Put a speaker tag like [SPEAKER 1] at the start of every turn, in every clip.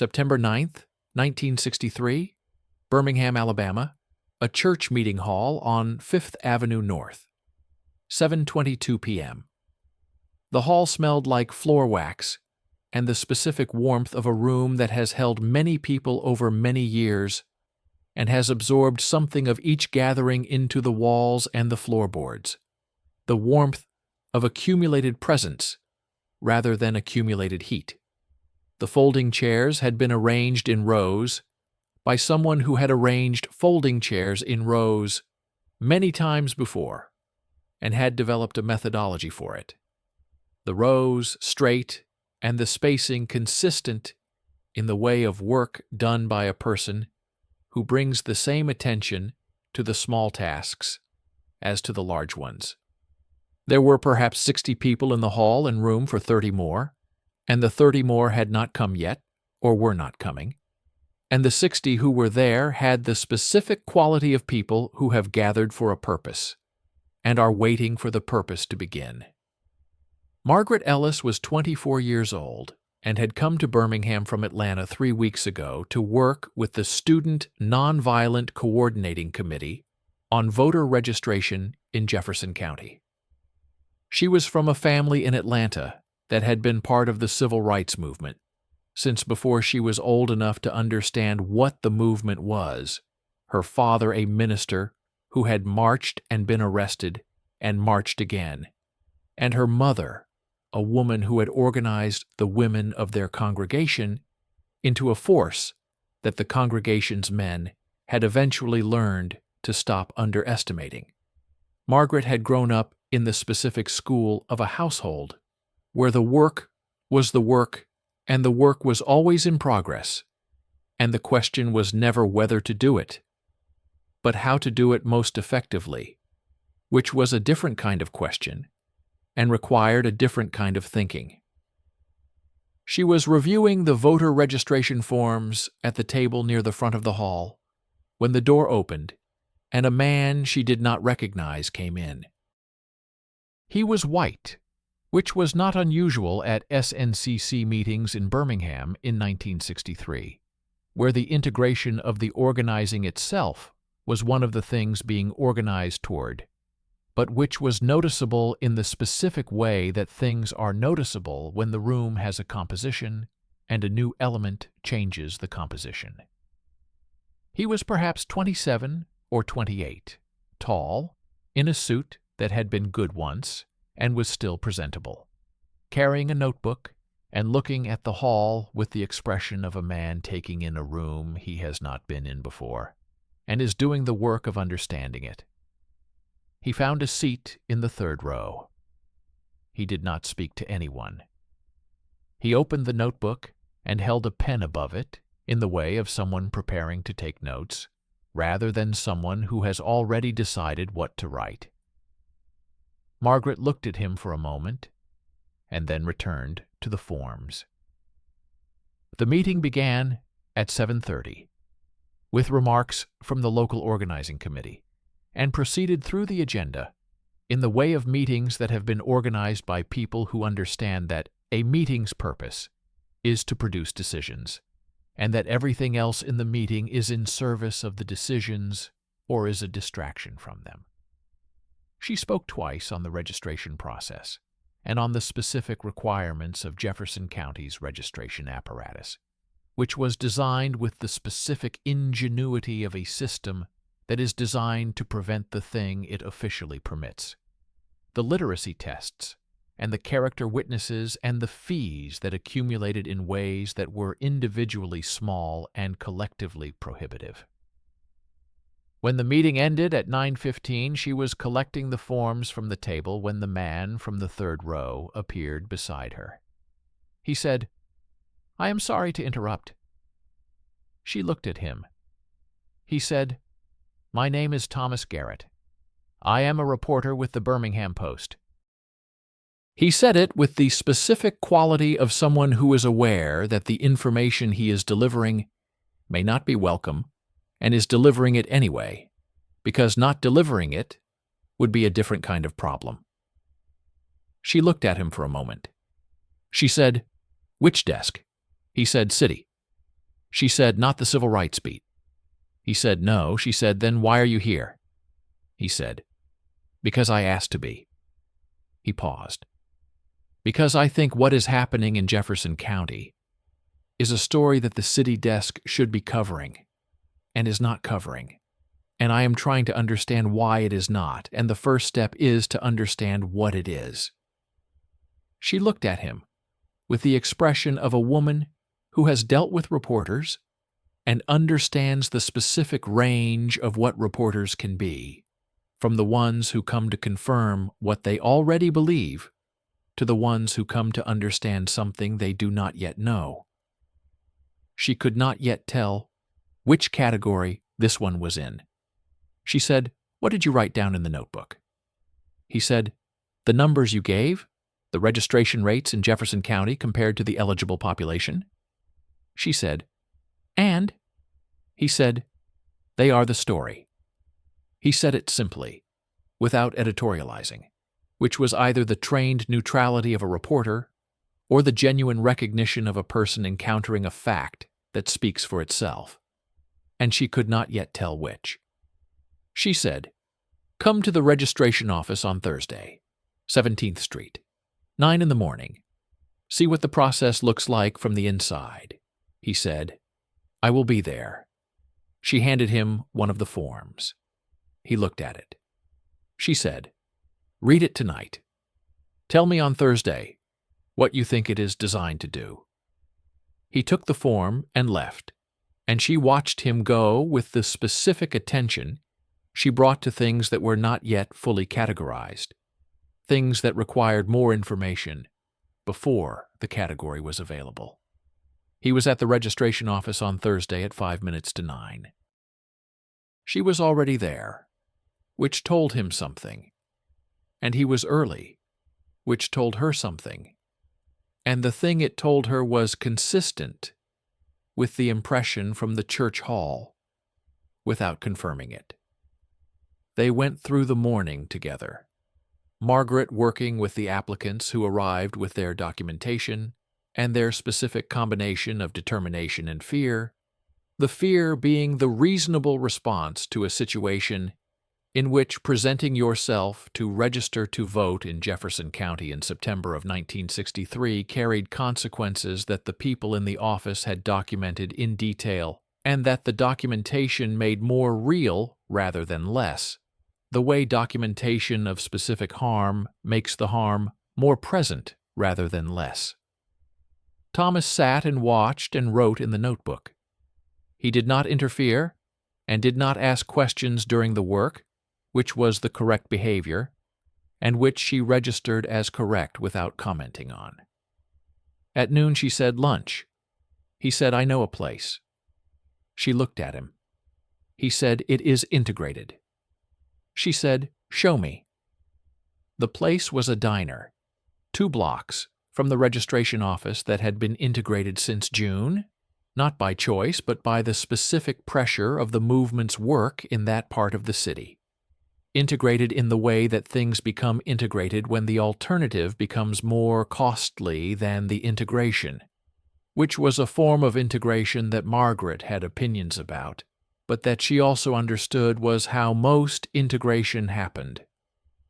[SPEAKER 1] September 9th, 1963, Birmingham, Alabama, a church meeting hall on 5th Avenue North. 7:22 p.m. The hall smelled like floor wax and the specific warmth of a room that has held many people over many years and has absorbed something of each gathering into the walls and the floorboards. The warmth of accumulated presence rather than accumulated heat. The folding chairs had been arranged in rows by someone who had arranged folding chairs in rows many times before and had developed a methodology for it. The rows straight and the spacing consistent in the way of work done by a person who brings the same attention to the small tasks as to the large ones. There were perhaps 60 people in the hall and room for 30 more, and the 30 more had not come yet or were not coming, and the 60 who were there had the specific quality of people who have gathered for a purpose and are waiting for the purpose to begin. Margaret Ellis was 24 years old and had come to Birmingham from Atlanta 3 weeks ago to work with the Student Nonviolent Coordinating Committee on voter registration in Jefferson County. She was from a family in Atlanta that had been part of the civil rights movement since before she was old enough to understand what the movement was, her father a minister who had marched and been arrested and marched again, and her mother a woman who had organized the women of their congregation into a force that the congregation's men had eventually learned to stop underestimating. Margaret had grown up in the specific school of a household where the work was the work and the work was always in progress, and the question was never whether to do it, but how to do it most effectively, which was a different kind of question and required a different kind of thinking. She was reviewing the voter registration forms at the table near the front of the hall when the door opened and a man she did not recognize came in. He was white, which was not unusual at SNCC meetings in Birmingham in 1963, where the integration of the organizing itself was one of the things being organized toward, but which was noticeable in the specific way that things are noticeable when the room has a composition and a new element changes the composition. He was perhaps 27 or 28, tall, in a suit that had been good once and was still presentable, carrying a notebook and looking at the hall with the expression of a man taking in a room he has not been in before and is doing the work of understanding it. He found a seat in the third row. He did not speak to anyone. He opened the notebook and held a pen above it in the way of someone preparing to take notes, rather than someone who has already decided what to write. Margaret looked at him for a moment and then returned to the forms. The meeting began at 7:30 with remarks from the local organizing committee and proceeded through the agenda in the way of meetings that have been organized by people who understand that a meeting's purpose is to produce decisions, and that everything else in the meeting is in service of the decisions or is a distraction from them. She spoke twice on the registration process and on the specific requirements of Jefferson County's registration apparatus, which was designed with the specific ingenuity of a system that is designed to prevent the thing it officially permits. The literacy tests and the character witnesses and the fees that accumulated in ways that were individually small and collectively prohibitive. When the meeting ended at 9:15, she was collecting the forms from the table when the man from the third row appeared beside her. He said, "I am sorry to interrupt." She looked at him. He said, "My name is Thomas Garrett. I am a reporter with the Birmingham Post." He said it with the specific quality of someone who is aware that the information he is delivering may not be welcome and is delivering it anyway, because not delivering it would be a different kind of problem. She looked at him for a moment. She said, "Which desk?" He said, "City." She said, "Not the civil rights beat." He said, "No." She said, "Then why are you here?" He said, "Because I asked to be." He paused. "Because I think what is happening in Jefferson County is a story that the city desk should be covering and is not covering. And I am trying to understand why it is not, and the first step is to understand what it is." She looked at him with the expression of a woman who has dealt with reporters and understands the specific range of what reporters can be, from the ones who come to confirm what they already believe to the ones who come to understand something they do not yet know. She could not yet tell which category this one was in. She said, "What did you write down in the notebook?" He said, "The numbers you gave, the registration rates in Jefferson County compared to the eligible population." She said, "And?" He said, "They are the story." He said it simply, without editorializing, which was either the trained neutrality of a reporter or the genuine recognition of a person encountering a fact that speaks for itself. And she could not yet tell which. She said, "Come to the registration office on Thursday, 17th Street, 9 in the morning. See what the process looks like from the inside." He said, "I will be there." She handed him one of the forms. He looked at it. She said, "Read it tonight. Tell me on Thursday what you think it is designed to do." He took the form and left, and she watched him go with the specific attention she brought to things that were not yet fully categorized, things that required more information before the category was available. He was at the registration office on Thursday at 5 minutes to 9. She was already there, which told him something, and he was early, which told her something, and the thing it told her was consistent with the impression from the church hall, without confirming it. They went through the morning together, Margaret working with the applicants who arrived with their documentation and their specific combination of determination and fear, the fear being the reasonable response to a situation in which presenting yourself to register to vote in Jefferson County in September of 1963 carried consequences that the people in the office had documented in detail, and that the documentation made more real rather than less, the way documentation of specific harm makes the harm more present rather than less. Thomas sat and watched and wrote in the notebook. He did not interfere and did not ask questions during the work, which was the correct behavior, and which she registered as correct without commenting on. At noon she said, "Lunch." He said, "I know a place." She looked at him. He said, "It is integrated." She said, "Show me." The place was a diner, 2 blocks from the registration office that had been integrated since June, not by choice but by the specific pressure of the movement's work in that part of the city. Integrated in the way that things become integrated when the alternative becomes more costly than the integration, which was a form of integration that Margaret had opinions about, but that she also understood was how most integration happened,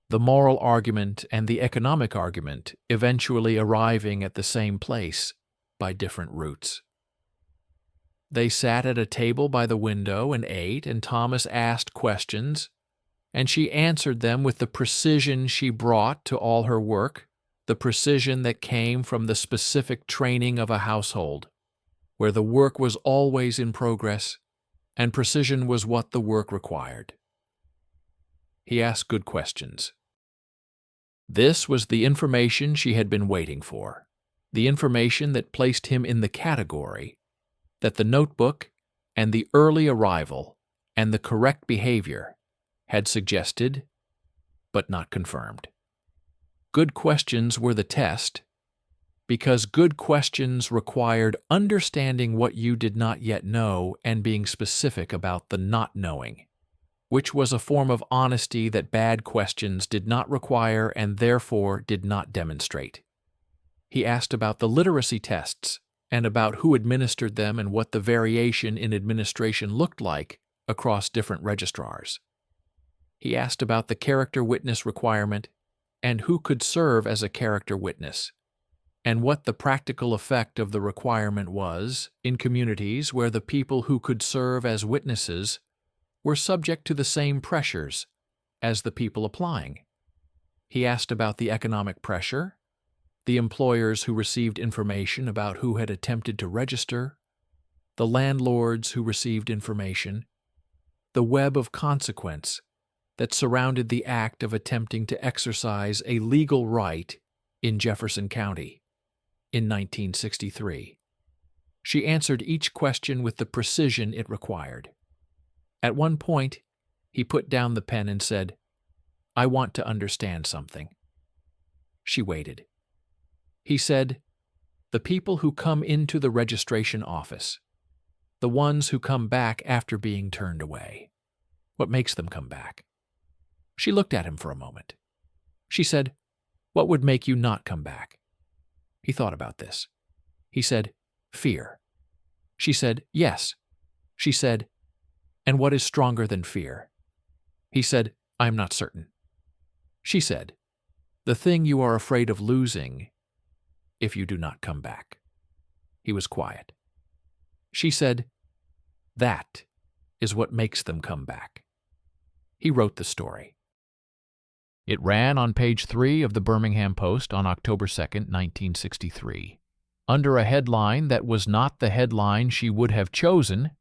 [SPEAKER 1] the moral argument and the economic argument eventually arriving at the same place by different routes. They sat at a table by the window and ate, and Thomas asked questions, and she answered them with the precision she brought to all her work, the precision that came from the specific training of a household, where the work was always in progress, and precision was what the work required. He asked good questions. This was the information she had been waiting for, the information that placed him in the category that the notebook and the early arrival and the correct behavior had suggested, but not confirmed. Good questions were the test, because good questions required understanding what you did not yet know and being specific about the not knowing, which was a form of honesty that bad questions did not require and therefore did not demonstrate. He asked about the literacy tests and about who administered them and what the variation in administration looked like across different registrars. He asked about the character witness requirement and who could serve as a character witness, and what the practical effect of the requirement was in communities where the people who could serve as witnesses were subject to the same pressures as the people applying. He asked about the economic pressure, the employers who received information about who had attempted to register, the landlords who received information, the web of consequence that surrounded the act of attempting to exercise a legal right in Jefferson County in 1963. She answered each question with the precision it required. At one point, he put down the pen and said, "I want to understand something." She waited. He said, "The people who come into the registration office, the ones who come back after being turned away, what makes them come back?" She looked at him for a moment. She said, "What would make you not come back?" He thought about this. He said, "Fear." She said, "Yes." She said, "And what is stronger than fear?" He said, "I am not certain." She said, "The thing you are afraid of losing if you do not come back." He was quiet. She said, "That is what makes them come back." He wrote the story. It ran on page 3 of the Birmingham Post on October 2, 1963, under a headline that was not the headline she would have chosen,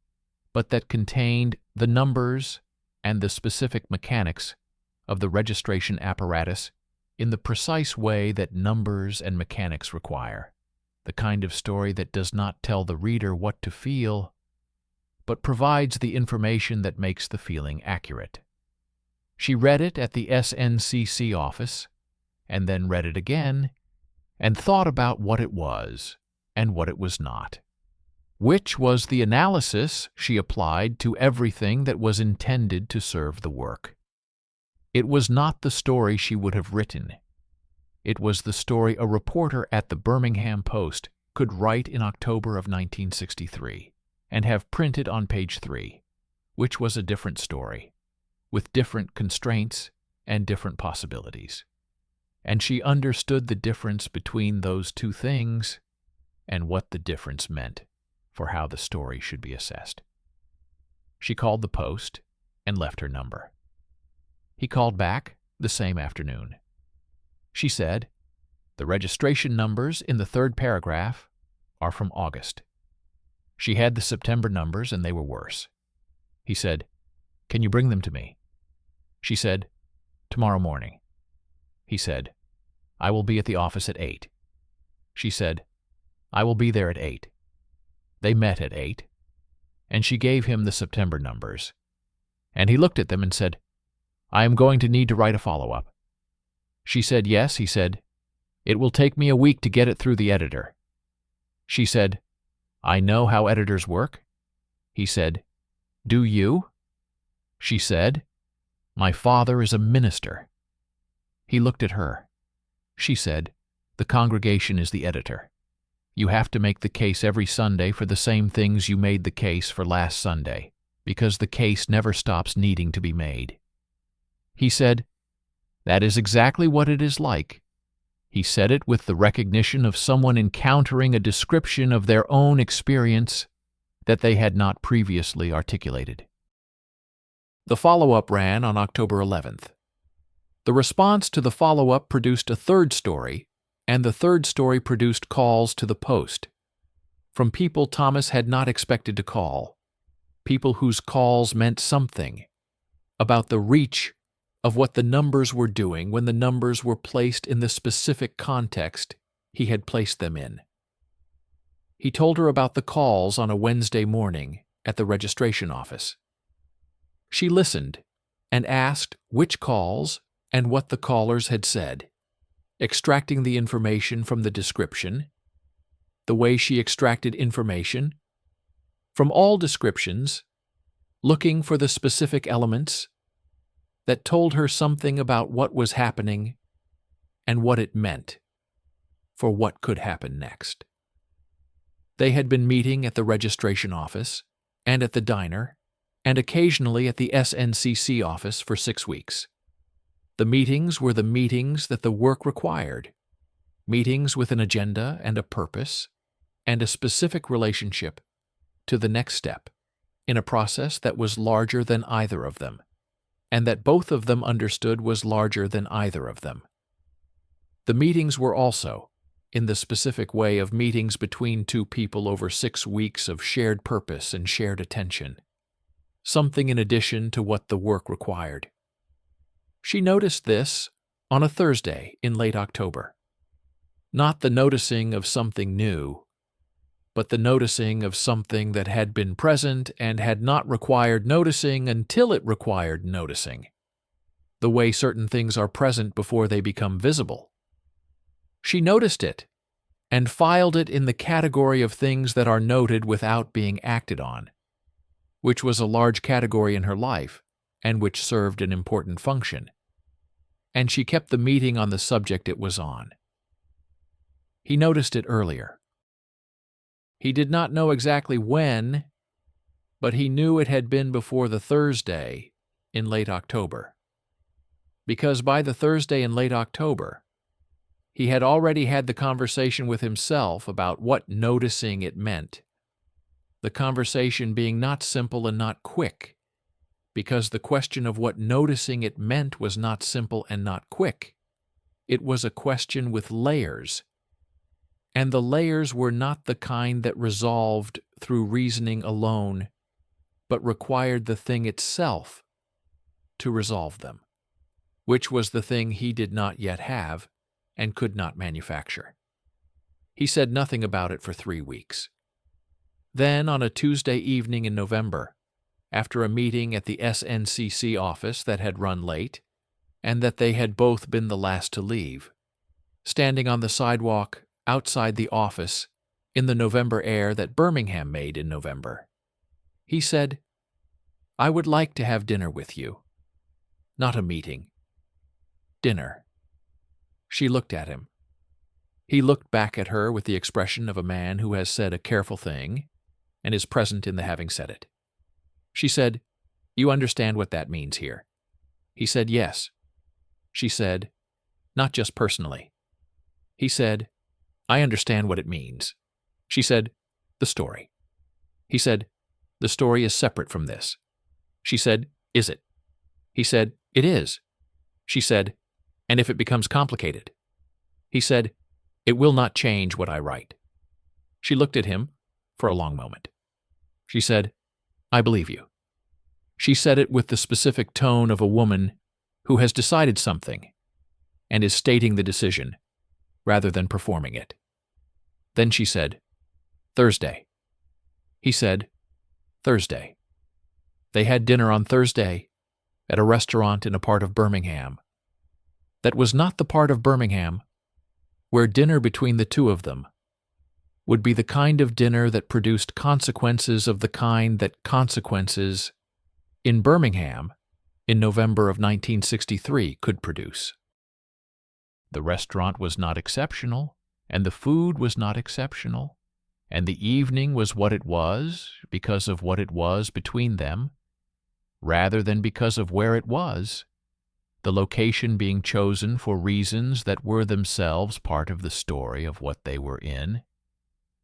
[SPEAKER 1] but that contained the numbers and the specific mechanics of the registration apparatus in the precise way that numbers and mechanics require, the kind of story that does not tell the reader what to feel, but provides the information that makes the feeling accurate. She read it at the SNCC office, and then read it again, and thought about what it was and what it was not, which was the analysis she applied to everything that was intended to serve the work. It was not the story she would have written. It was the story a reporter at the Birmingham Post could write in October of 1963 and have printed on page 3, which was a different story, with different constraints and different possibilities. And she understood the difference between those two things and what the difference meant for how the story should be assessed. She called the Post and left her number. He called back the same afternoon. She said, "The registration numbers in the third paragraph are from August." She had the September numbers and they were worse. He said, "Can you bring them to me?" She said, "Tomorrow morning." He said, "I will be at the office at 8. She said, "I will be there at 8. They met at 8, and she gave him the September numbers. And he looked at them and said, "I am going to need to write a follow-up." She said, "Yes." He said, "It will take me a week to get it through the editor." She said, "I know how editors work." He said, "Do you?" She said, "My father is a minister." He looked at her. She said, "The congregation is the editor. You have to make the case every Sunday for the same things you made the case for last Sunday, because the case never stops needing to be made." He said, "That is exactly what it is like." He said it with the recognition of someone encountering a description of their own experience that they had not previously articulated. The follow-up ran on October 11th. The response to the follow-up produced a third story, and the third story produced calls to the Post from people Thomas had not expected to call, people whose calls meant something about the reach of what the numbers were doing when the numbers were placed in the specific context he had placed them in. He told her about the calls on a Wednesday morning at the registration office. She listened and asked which calls and what the callers had said, extracting the information from the description, the way she extracted information from all descriptions, looking for the specific elements that told her something about what was happening and what it meant for what could happen next. They had been meeting at the registration office, and at the diner, and occasionally at the SNCC office for 6 weeks. The meetings were the meetings that the work required, meetings with an agenda and a purpose, and a specific relationship to the next step in a process that was larger than either of them, and that both of them understood was larger than either of them. The meetings were also, in the specific way of meetings between two people over 6 weeks of shared purpose and shared attention, something in addition to what the work required. She noticed this on a Thursday in late October. Not the noticing of something new, but the noticing of something that had been present and had not required noticing until it required noticing. The way certain things are present before they become visible. She noticed it and filed it in the category of things that are noted without being acted on, which was a large category in her life and which served an important function. And she kept the meeting on the subject it was on. He noticed it earlier. He did not know exactly when, but he knew it had been before the Thursday in late October. Because by the Thursday in late October, he had already had the conversation with himself about what noticing it meant. The conversation being not simple and not quick, because the question of what noticing it meant was not simple and not quick. It was a question with layers, and the layers were not the kind that resolved through reasoning alone, but required the thing itself to resolve them, which was the thing he did not yet have and could not manufacture. He said nothing about it for 3 weeks. Then, on a Tuesday evening in November, after a meeting at the SNCC office that had run late, and that they had both been the last to leave, standing on the sidewalk outside the office in the November air that Birmingham made in November, he said, "I would like to have dinner with you. Not a meeting. Dinner." She looked at him. He looked back at her with the expression of a man who has said a careful thing and is present in the having said it. She said, "You understand what that means here?" He said, "Yes." She said, "Not just personally." He said, "I understand what it means." She said, "The story." He said, "The story is separate from this." She said, "Is it?" He said, "It is." She said, "And if it becomes complicated?" He said, "It will not change what I write." She looked at him for a long moment. She said, "I believe you." She said it with the specific tone of a woman who has decided something and is stating the decision rather than performing it. Then she said, "Thursday." He said, "Thursday." They had dinner on Thursday at a restaurant in a part of Birmingham that was not the part of Birmingham where dinner between the two of them would be the kind of dinner that produced consequences of the kind that consequences in Birmingham in November of 1963 could produce. The restaurant was not exceptional, and the food was not exceptional, and the evening was what it was because of what it was between them, rather than because of where it was, the location being chosen for reasons that were themselves part of the story of what they were in,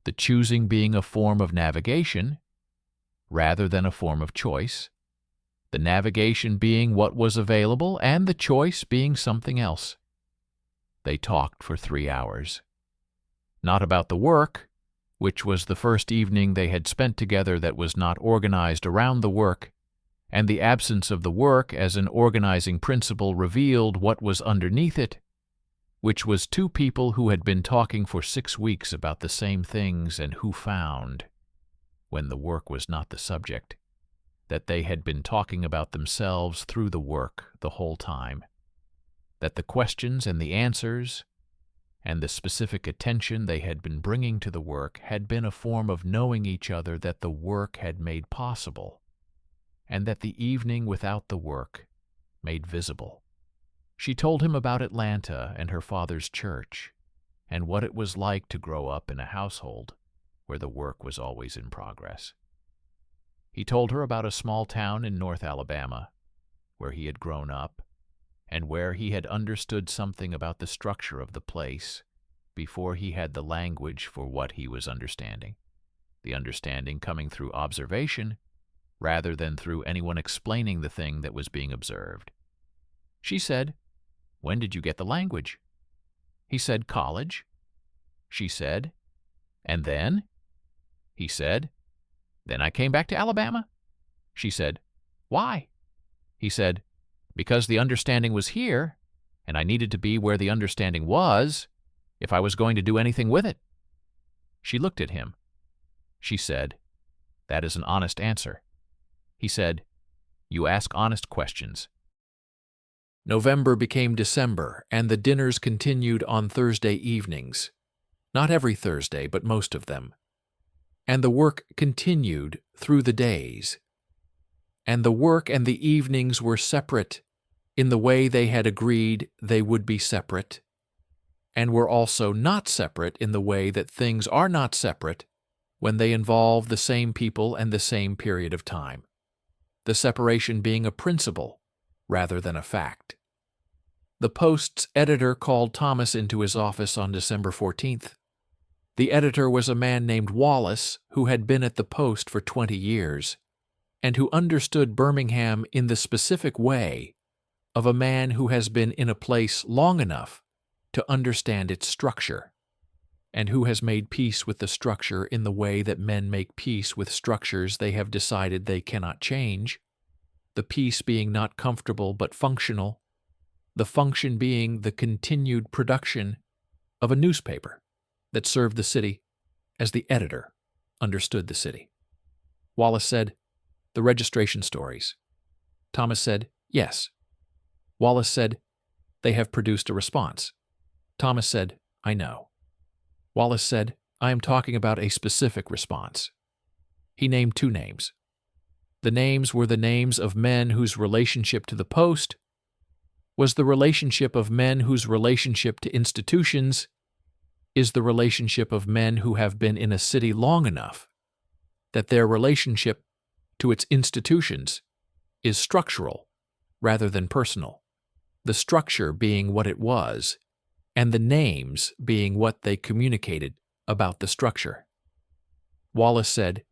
[SPEAKER 1] the choosing being a form of navigation rather than a form of choice, the navigation being what was available and the choice being something else. They talked for 3 hours. Not about the work, which was the first evening they had spent together that was not organized around the work, and the absence of the work as an organizing principle revealed what was underneath it, which was two people who had been talking for 6 weeks about the same things and who found, when the work was not the subject, that they had been talking about themselves through the work the whole time, that the questions and the answers and the specific attention they had been bringing to the work had been a form of knowing each other that the work had made possible, and that the evening without the work made visible. She told him about Atlanta and her father's church, and what it was like to grow up in a household where the work was always in progress. He told her about a small town in North Alabama, where he had grown up, and where he had understood something about the structure of the place before he had the language for what he was understanding, the understanding coming through observation rather than through anyone explaining the thing that was being observed. She said, "When did you get the language?" He said, "College." She said, "And then?" He said, "Then I came back to Alabama." She said, "Why?" He said, "Because the understanding was here, and I needed to be where the understanding was if I was going to do anything with it." She looked at him. She said, "That is an honest answer." He said, "You ask honest questions." November became December, and the dinners continued on Thursday evenings. Not every Thursday, but most of them. And the work continued through the days. And the work and the evenings were separate in the way they had agreed they would be separate, and were also not separate in the way that things are not separate when they involve the same people and the same period of time, the separation being a principle rather than a fact. The Post's editor called Thomas into his office on December 14th. The editor was a man named Wallace who had been at the Post for 20 years and who understood Birmingham in the specific way of a man who has been in a place long enough to understand its structure, and who has made peace with the structure in the way that men make peace with structures they have decided they cannot change, the peace being not comfortable but functional, the function being the continued production of a newspaper that served the city as the editor understood the city. Wallace said, "The registration stories." Thomas said, "Yes." Wallace said, "They have produced a response." Thomas said, "I know." Wallace said, "I am talking about a specific response." He named 2 names. The names were the names of men whose relationship to the Post was the relationship of men whose relationship to institutions is the relationship of men who have been in a city long enough that their relationship to its institutions is structural rather than personal, the structure being what it was, and the names being what they communicated about the structure. Wallace said,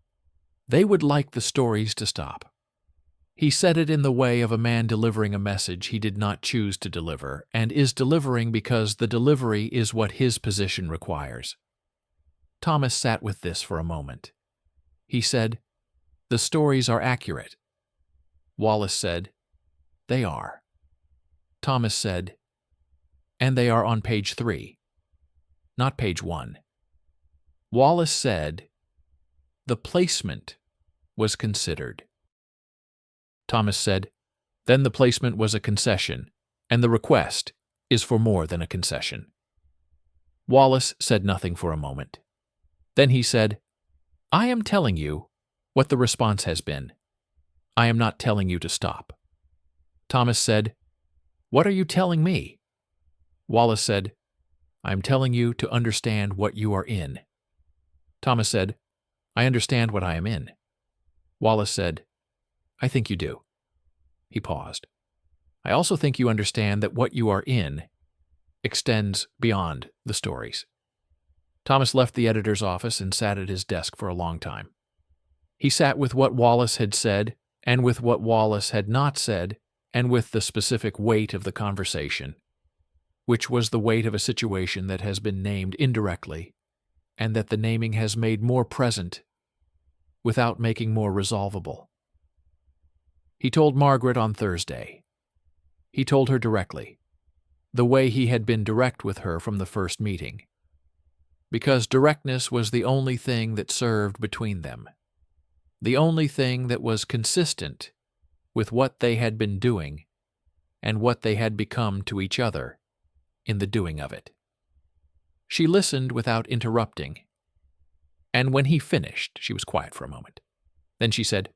[SPEAKER 1] "They would like the stories to stop." He said it in the way of a man delivering a message he did not choose to deliver, and is delivering because the delivery is what his position requires. Thomas sat with this for a moment. He said, "The stories are accurate." Wallace said, "They are." Thomas said, "And they are on page 3, not page 1. Wallace said, "The placement was considered." Thomas said, "Then the placement was a concession, and the request is for more than a concession." Wallace said nothing for a moment. Then he said, "I am telling you what the response has been. I am not telling you to stop." Thomas said, "What are you telling me?" Wallace said, "I am telling you to understand what you are in." Thomas said, "I understand what I am in." Wallace said, "I think you do." He paused. "I also think you understand that what you are in extends beyond the stories." Thomas left the editor's office and sat at his desk for a long time. He sat with what Wallace had said, and with what Wallace had not said, and with the specific weight of the conversation, which was the weight of a situation that has been named indirectly, and that the naming has made more present without making more resolvable. He told Margaret on Thursday. He told her directly, the way he had been direct with her from the first meeting, because directness was the only thing that served between them, the only thing that was consistent with what they had been doing and what they had become to each other in the doing of it. She listened without interrupting, and when he finished, she was quiet for a moment. Then she said,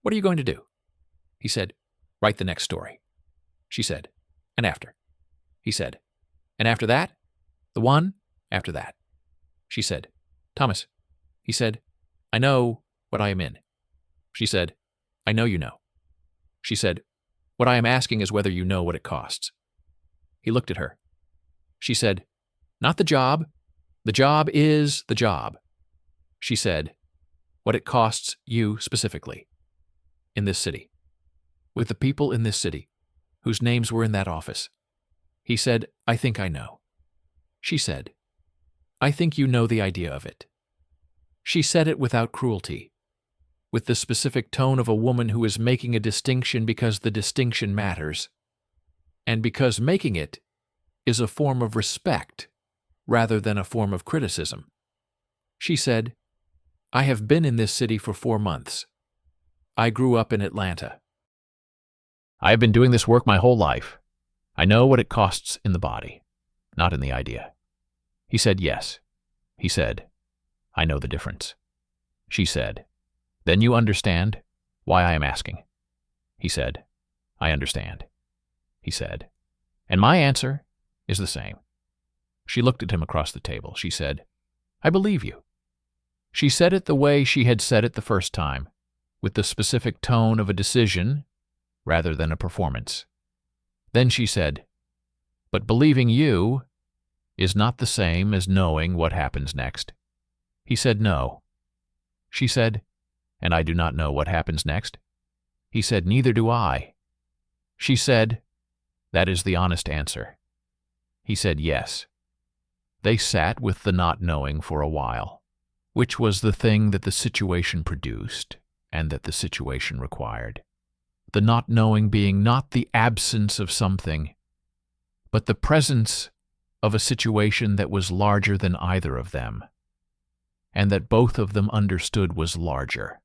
[SPEAKER 1] "What are you going to do?" He said, "Write the next story." She said, "And after?" He said, "And after that? The one after that." She said, "Thomas." He said, "I know what I am in." She said, "I know you know." She said, "What I am asking is whether you know what it costs." He looked at her. She said, "Not the job. The job is the job." She said, "What it costs you specifically. In this city. With the people in this city, whose names were in that office." He said, "I think I know." She said, "I think you know the idea of it." She said it without cruelty, with the specific tone of a woman who is making a distinction because the distinction matters, and because making it is a form of respect rather than a form of criticism. She said, "I have been in this city for 4 months. I grew up in Atlanta. I have been doing this work my whole life. I know what it costs in the body, not in the idea." He said, "Yes." He said, "I know the difference." She said, "Then you understand why I am asking." He said, "I understand." He said, "And my answer is the same." She looked at him across the table. She said, "I believe you." She said it the way she had said it the first time, with the specific tone of a decision rather than a performance. Then she said, "But believing you is not the same as knowing what happens next." He said, "No." She said, "And I do not know what happens next." He said, "Neither do I." She said, "That is the honest answer." He said, "Yes." They sat with the not knowing for a while, which was the thing that the situation produced and that the situation required. The not knowing being not the absence of something, but the presence of a situation that was larger than either of them, and that both of them understood was larger,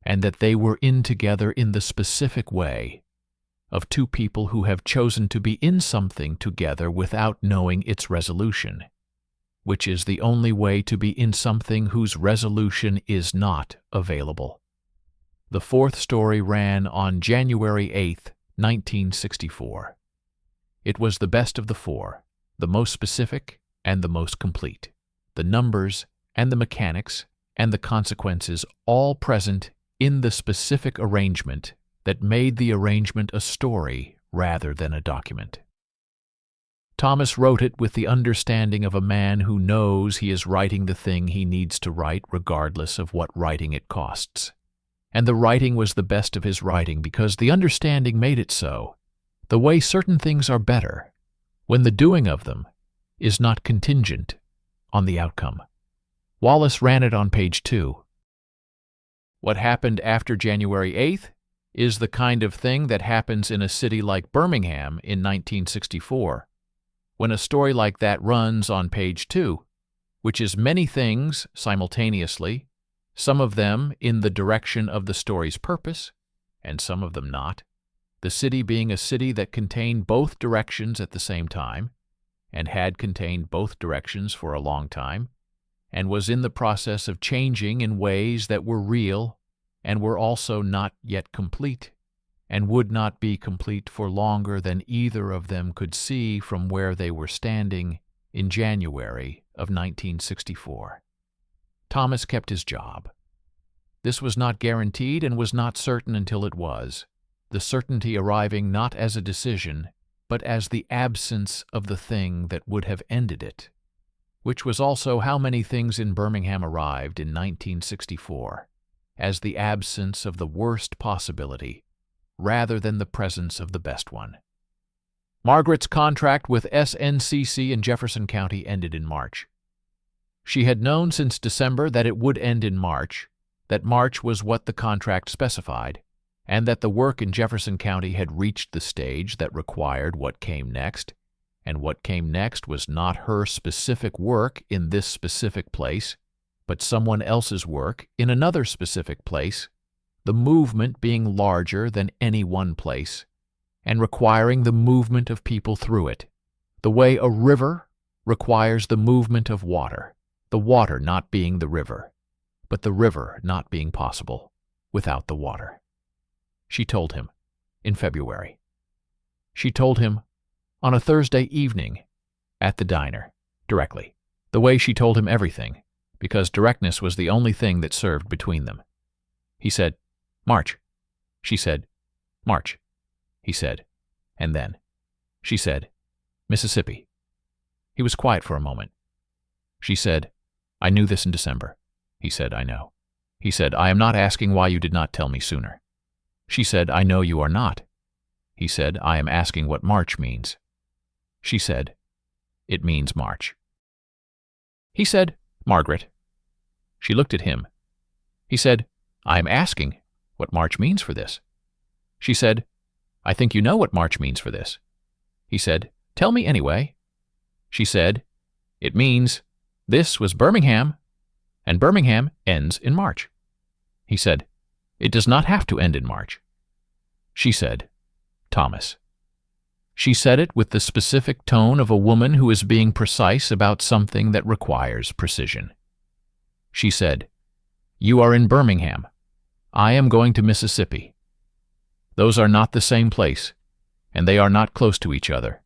[SPEAKER 1] and that they were in together in the specific way of two people who have chosen to be in something together without knowing its resolution, which is the only way to be in something whose resolution is not available. The fourth story ran on January 8, 1964. It was the best of the four, the most specific and the most complete, the numbers and the mechanics and the consequences all present in the specific arrangement that made the arrangement a story rather than a document. Thomas wrote it with the understanding of a man who knows he is writing the thing he needs to write regardless of what writing it costs. And the writing was the best of his writing because the understanding made it so, the way certain things are better, when the doing of them is not contingent on the outcome. Wallace ran it on page 2. What happened after January 8th is the kind of thing that happens in a city like Birmingham in 1964, when a story like that runs on page 2, which is many things simultaneously, some of them in the direction of the story's purpose, and some of them not, the city being a city that contained both directions at the same time, and had contained both directions for a long time, and was in the process of changing in ways that were real and were also not yet complete, and would not be complete for longer than either of them could see from where they were standing in January of 1964. Thomas kept his job. This was not guaranteed and was not certain until it was, the certainty arriving not as a decision, but as the absence of the thing that would have ended it, which was also how many things in Birmingham arrived in 1964, as the absence of the worst possibility, rather than the presence of the best one. Margaret's contract with SNCC in Jefferson County ended in March. She had known since December that it would end in March, that March was what the contract specified, and that the work in Jefferson County had reached the stage that required what came next, and what came next was not her specific work in this specific place, but someone else's work in another specific place, the movement being larger than any one place, and requiring the movement of people through it, the way a river requires the movement of water, the water not being the river, but the river not being possible without the water. She told him in February. She told him on a Thursday evening at the diner, directly, the way she told him everything, because directness was the only thing that served between them. He said, "March." She said, "March." He said, and then. She said, "Mississippi." He was quiet for a moment. She said, "I knew this in December." He said, "I know." He said, "I am not asking why you did not tell me sooner." She said, "I know you are not." He said, "I am asking what March means." She said, "It means March." He said, "Margaret." She looked at him. He said, "I am asking what March means for this." She said, "I think you know what March means for this." He said, "Tell me anyway." She said, "It means this was Birmingham, and Birmingham ends in March." He said, "It does not have to end in March." She said, "Thomas." She said it with the specific tone of a woman who is being precise about something that requires precision. She said, "You are in Birmingham. I am going to Mississippi. Those are not the same place, and they are not close to each other.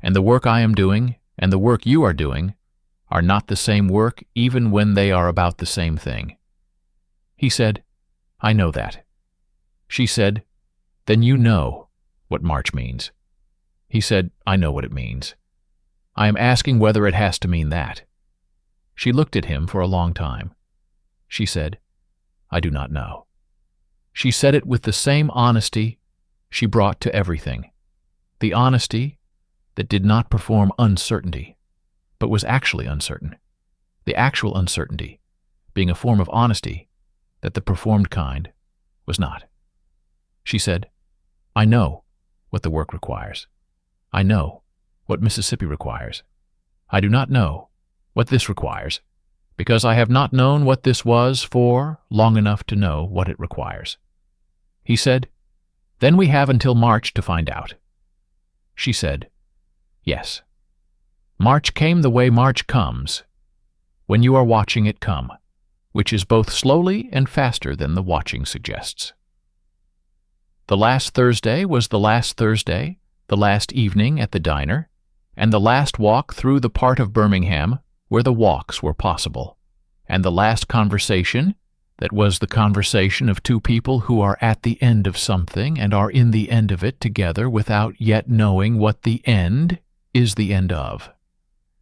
[SPEAKER 1] And the work I am doing and the work you are doing are not the same work even when they are about the same thing." He said, "I know that." She said, "Then you know what March means." He said, "I know what it means. I am asking whether it has to mean that." She looked at him for a long time. She said, "I do not know." She said it with the same honesty she brought to everything, the honesty that did not perform uncertainty, but was actually uncertain, the actual uncertainty being a form of honesty that the performed kind was not. She said, "I know what the work requires. I know what Mississippi requires. I do not know what this requires, because I have not known what this was for long enough to know what it requires." He said, "Then we have until March to find out." She said, "Yes. March came the way March comes, when you are watching it come, which is both slowly and faster than the watching suggests. The last Thursday was the last Thursday, the last evening at the diner, and the last walk through the part of Birmingham where the walks were possible, and the last conversation that was the conversation of two people who are at the end of something and are in the end of it together without yet knowing what the end is the end of.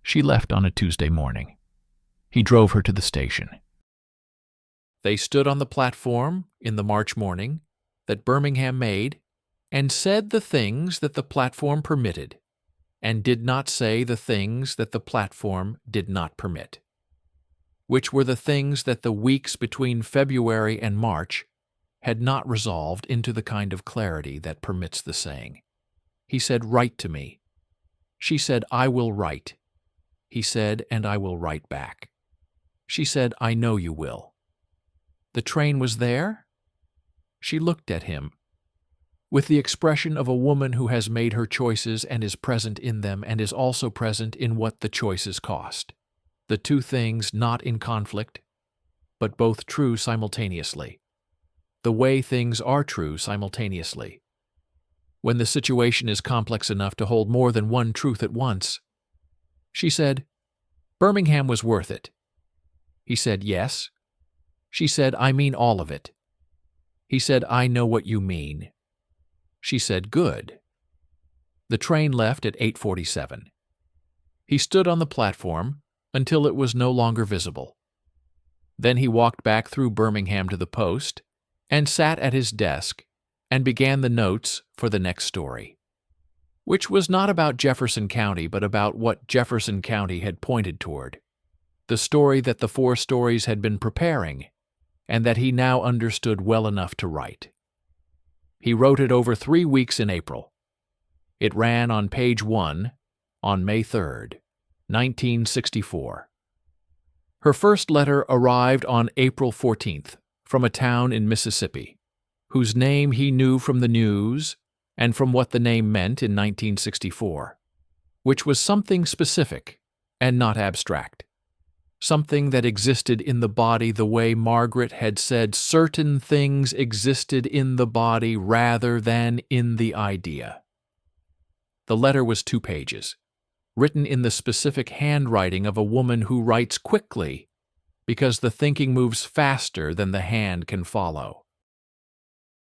[SPEAKER 1] She left on a Tuesday morning. He drove her to the station. They stood on the platform in the March morning that Birmingham made and said the things that the platform permitted, and did not say the things that the platform did not permit, which were the things that the weeks between February and March had not resolved into the kind of clarity that permits the saying. He said, "Write to me." She said, "I will write." He said, "And I will write back." She said, "I know you will." The train was there? She looked at him with the expression of a woman who has made her choices and is present in them and is also present in what the choices cost. The two things not in conflict, but both true simultaneously. The way things are true simultaneously. When the situation is complex enough to hold more than one truth at once. She said, "Birmingham was worth it." He said, "Yes." She said, "I mean all of it." He said, "I know what you mean." She said, "Good." The train left at 8:47. He stood on the platform until it was no longer visible. Then he walked back through Birmingham to the Post and sat at his desk and began the notes for the next story, which was not about Jefferson County but about what Jefferson County had pointed toward, the story that the 4 stories had been preparing and that he now understood well enough to write. He wrote it over 3 weeks in April. It ran on page 1 on May 3rd, 1964. Her first letter arrived on April 14th from a town in Mississippi, whose name he knew from the news and from what the name meant in 1964, which was something specific and not abstract, something that existed in the body the way Margaret had said certain things existed in the body rather than in the idea. The letter was 2 pages, written in the specific handwriting of a woman who writes quickly because the thinking moves faster than the hand can follow.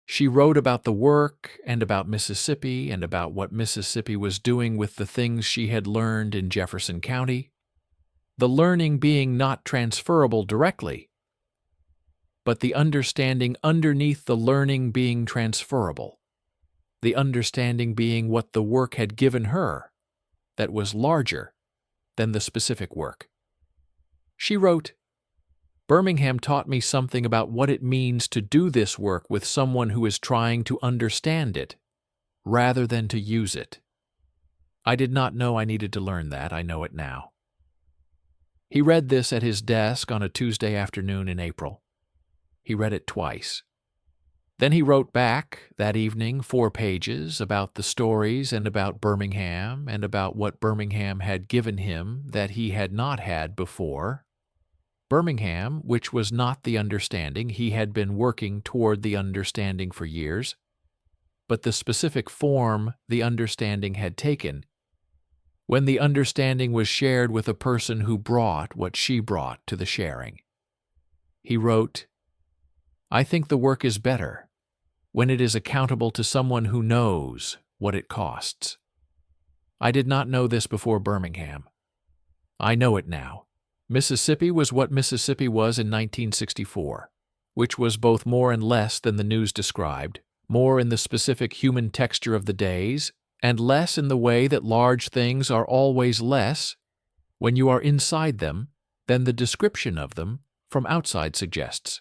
[SPEAKER 1] She wrote about the work and about Mississippi and about what Mississippi was doing with the things she had learned in Jefferson County, the learning being not transferable directly, but the understanding underneath the learning being transferable, the understanding being what the work had given her that was larger than the specific work. She wrote, "Birmingham taught me something about what it means to do this work with someone who is trying to understand it, rather than to use it. I did not know I needed to learn that. I know it now." He read this at his desk on a Tuesday afternoon in April. He read it twice. Then he wrote back that evening 4 pages about the stories and about Birmingham and about what Birmingham had given him that he had not had before. Birmingham, which was not the understanding, he had been working toward the understanding for years, but the specific form the understanding had taken, when the understanding was shared with a person who brought what she brought to the sharing. He wrote, "I think the work is better when it is accountable to someone who knows what it costs. I did not know this before Birmingham. I know it now. Mississippi was what Mississippi was in 1964, which was both more and less than the news described, more in the specific human texture of the days, and less in the way that large things are always less when you are inside them than the description of them from outside suggests,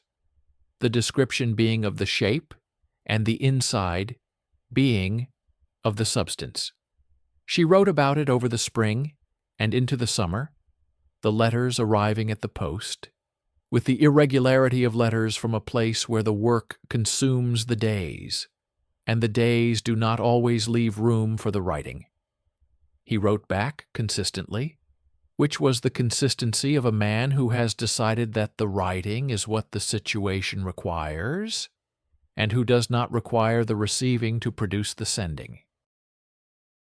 [SPEAKER 1] the description being of the shape and the inside being of the substance." She wrote about it over the spring and into the summer, the letters arriving at the post, with the irregularity of letters from a place where the work consumes the days, and the days do not always leave room for the writing. He wrote back consistently, which was the consistency of a man who has decided that the writing is what the situation requires, and who does not require the receiving to produce the sending.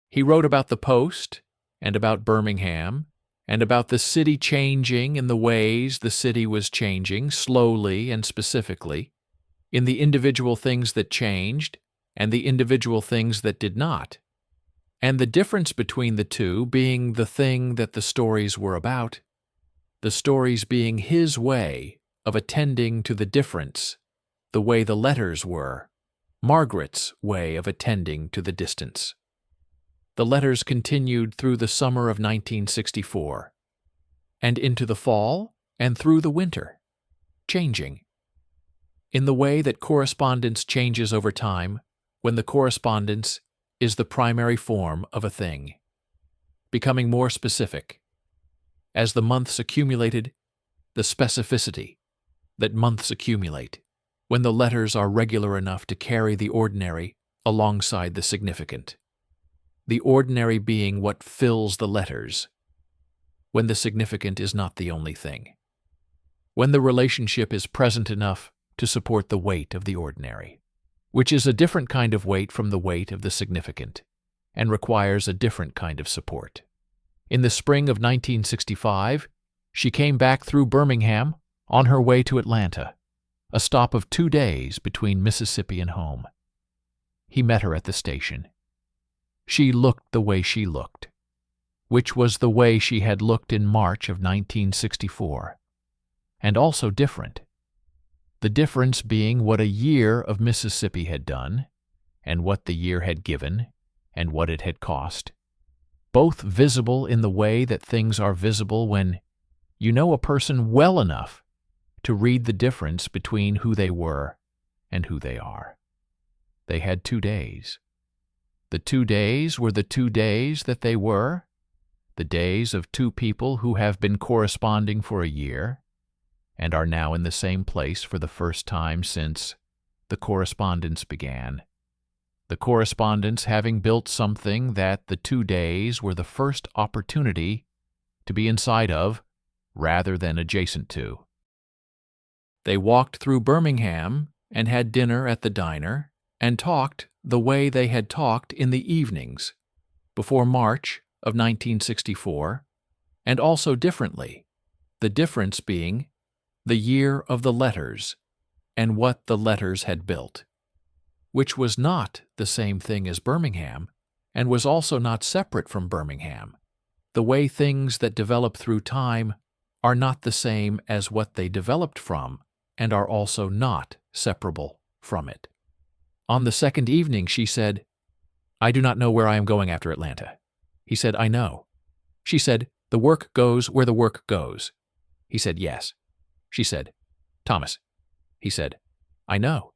[SPEAKER 1] He wrote about the Post, and about Birmingham, and about the city changing in the ways the city was changing, slowly and specifically, in the individual things that changed and the individual things that did not, and the difference between the two being the thing that the stories were about, the stories being his way of attending to the difference, the way the letters were, Margaret's way of attending to the distance. The letters continued through the summer of 1964, and into the fall and through the winter, changing, in the way that correspondence changes over time when the correspondence is the primary form of a thing, becoming more specific. As the months accumulated, the specificity that months accumulate, when the letters are regular enough to carry the ordinary alongside the significant, the ordinary being what fills the letters, when the significant is not the only thing, when the relationship is present enough to support the weight of the ordinary, which is a different kind of weight from the weight of the significant, and requires a different kind of support. In the spring of 1965, she came back through Birmingham on her way to Atlanta, a stop of 2 days between Mississippi and home. He met her at the station. She looked the way she looked, which was the way she had looked in March of 1964, and also different. The difference being what a year of Mississippi had done, and what the year had given, and what it had cost, both visible in the way that things are visible when you know a person well enough to read the difference between who they were and who they are. They had 2 days. The 2 days were the 2 days that they were, the days of 2 people who have been corresponding for a year and are now in the same place for the first time since the correspondence began. The correspondence having built something that the 2 days were the first opportunity to be inside of rather than adjacent to. They walked through Birmingham and had dinner at the diner and talked the way they had talked in the evenings before March of 1964, and also differently, the difference being the year of the letters, and what the letters had built, which was not the same thing as Birmingham, and was also not separate from Birmingham. The way things that develop through time are not the same as what they developed from, and are also not separable from it. On the second evening, she said, "I do not know where I am going after Atlanta." He said, "I know." She said, "The work goes where the work goes." He said, "Yes." She said, "Thomas." He said, "I know."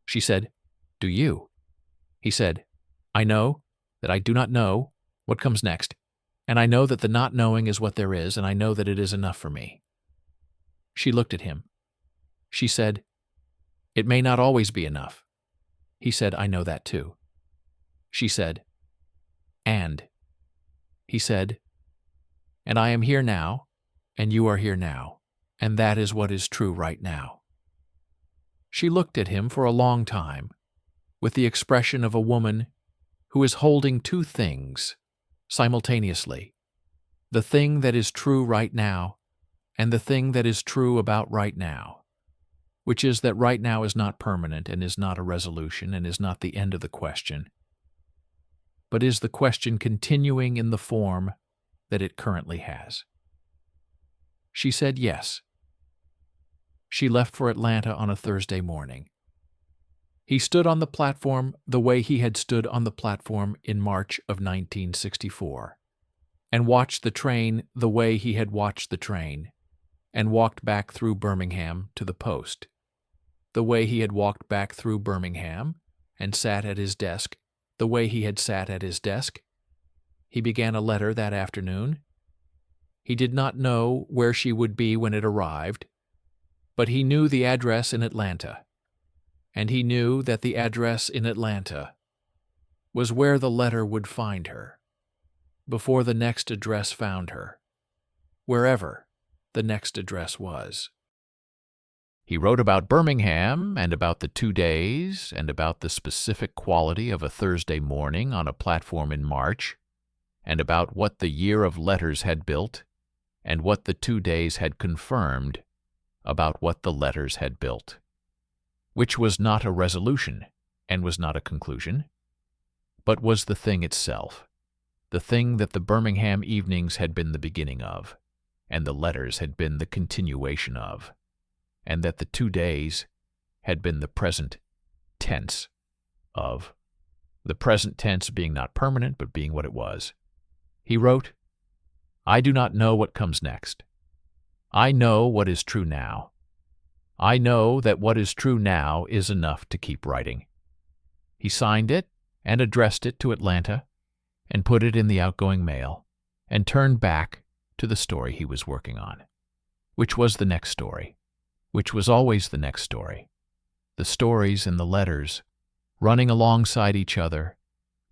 [SPEAKER 1] She said, "Do you?" He said, "I know that I do not know what comes next, and I know that the not knowing is what there is, and I know that it is enough for me." She looked at him. She said, "It may not always be enough." He said, "I know that too." She said, "And?" He said, "And I am here now, and you are here now, and that is what is true right now." She looked at him for a long time, with the expression of a woman who is holding two things simultaneously, the thing that is true right now and the thing that is true about right now, which is that right now is not permanent and is not a resolution and is not the end of the question, but is the question continuing in the form that it currently has. She said yes. She left for Atlanta on a Thursday morning. He stood on the platform the way he had stood on the platform in March of 1964, and watched the train the way he had watched the train, and walked back through Birmingham to the Post, the way he had walked back through Birmingham, and sat at his desk the way he had sat at his desk. He began a letter that afternoon. He did not know where she would be when it arrived, but he knew the address in Atlanta, and he knew that the address in Atlanta was where the letter would find her, before the next address found her, wherever the next address was. He wrote about Birmingham and about the 2 days and about the specific quality of a Thursday morning on a platform in March, and about what the year of letters had built and what the 2 days had confirmed about what the letters had built, which was not a resolution and was not a conclusion, but was the thing itself, the thing that the Birmingham evenings had been the beginning of, and the letters had been the continuation of, and that the 2 days had been the present tense of, the present tense being not permanent but being what it was. He wrote, "I do not know what comes next. I know what is true now. I know that what is true now is enough to keep writing." He signed it and addressed it to Atlanta and put it in the outgoing mail and turned back to the story he was working on, which was the next story, which was always the next story. The stories and the letters running alongside each other,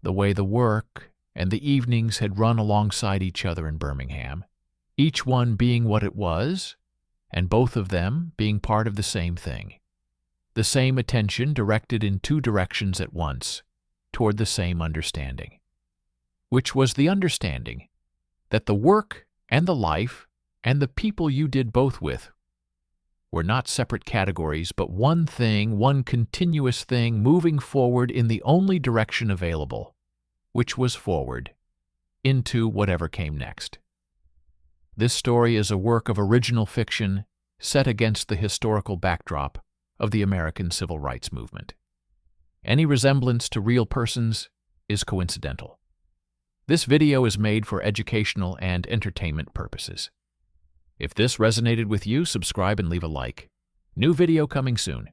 [SPEAKER 1] the way the work and the evenings had run alongside each other in Birmingham, each one being what it was, and both of them being part of the same thing, the same attention directed in two directions at once toward the same understanding, which was the understanding that the work and the life and the people you did both with were not separate categories, but one thing, one continuous thing moving forward in the only direction available, which was forward, into whatever came next. This story is a work of original fiction set against the historical backdrop of the American Civil Rights Movement. Any resemblance to real persons is coincidental. This video is made for educational and entertainment purposes. If this resonated with you, subscribe and leave a like. New video coming soon.